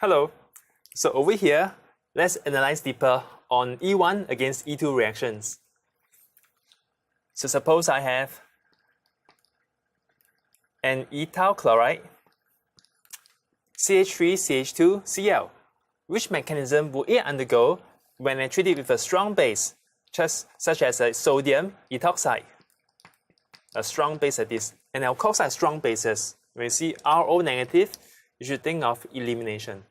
Hello. So over here, let's analyze deeper on E1 against E2 reactions. So suppose I have an ethyl chloride, CH3CH2Cl. Which mechanism will it undergo when I treat it with a strong base, such as a sodium ethoxide? A strong base like this. And alkoxide strong bases. When you see RO negative, you should think of elimination.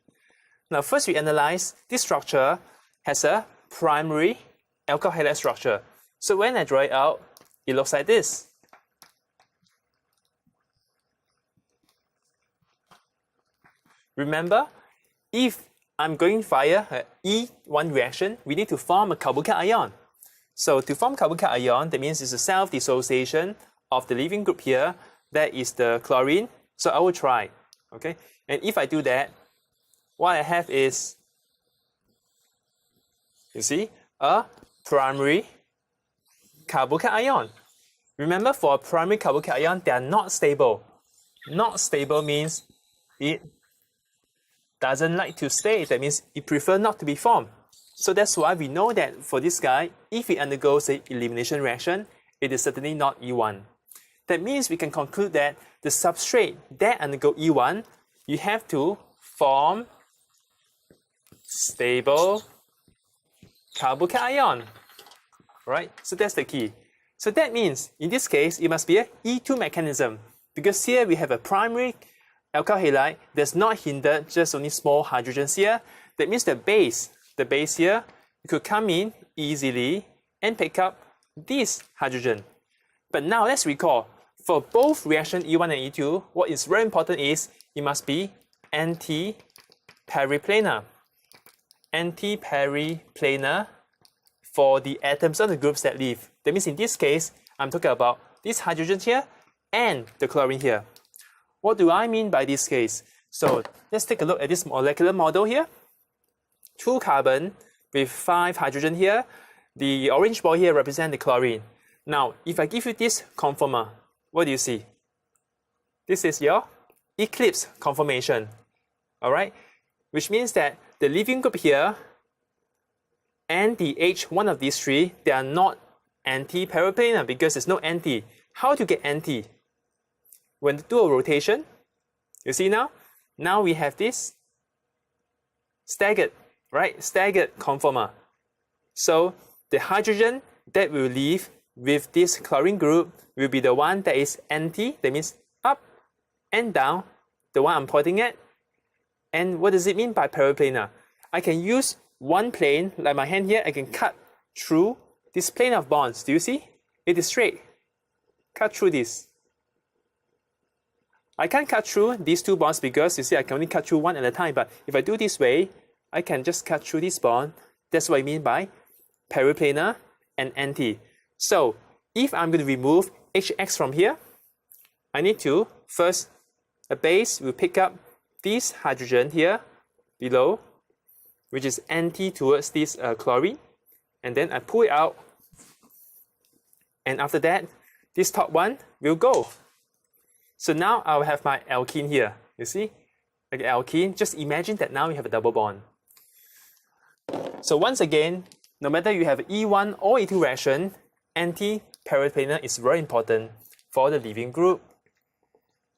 Now first we analyze this structure has a primary alkyl halide structure. So when I draw it out, it looks like this. Remember, if I'm going via an E1 reaction, we need to form a carboxyl ion. So to form carboxyl ion, that means it's a self-dissociation of the leaving group here. That is the chlorine. So I will try. Okay, and if I do that, what I have is, you see, a primary carboxyl ion. Remember, for a primary carboxyl ion, they are not stable. Not stable means it doesn't like to stay. That means it prefers not to be formed. So that's why we know that for this guy, if it undergoes an elimination reaction, it is certainly not E1. That means we can conclude that the substrate that undergo E1, you have to form stable carboxyl ion. Right? So that's the key. So that means, in this case, it must be a E2 mechanism. Because here we have a primary alkyl halide that's not hindered, just only small hydrogens here. That means the base here, you could come in easily and pick up this hydrogen. But now let's recall, for both reaction E1 and E2, what is very important is it must be anti-periplanar. Anti-periplanar for the atoms of the groups that leave. That means in this case, I'm talking about this hydrogen here and the chlorine here. What do I mean by this case? So let's take a look at this molecular model here. 2 carbon with 5 hydrogen here. The orange ball here represents the chlorine. Now, if I give you this conformer, what do you see? This is your eclipse conformation. Alright? Which means that the leaving group here and the H, one of these three, they are not anti-periplanar because there's no anti. How to get anti? When you do a rotation, you see now? Now we have this staggered, right? Staggered conformer. So the hydrogen that will leave with this chlorine group will be the one that is anti, that means up and down, the one I'm pointing at. And what does it mean by periplanar? I can use one plane, like my hand here, I can cut through this plane of bonds. Do you see? It is straight. Cut through this. I can't cut through these two bonds because you see I can only cut through one at a time, but if I do this way, I can just cut through this bond. That's what I mean by periplanar and anti. So if I'm going to remove HX from here, I need to first, a base will pick up this hydrogen here below, which is anti towards this chlorine, and then I pull it out, and after that, this top one will go. So now I'll have my alkene here. You see? Like alkene, just imagine that now you have a double bond. So once again, no matter you have E1 or E2 reaction, anti-periplanar is very important for the leaving group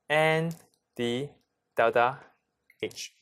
and the delta H.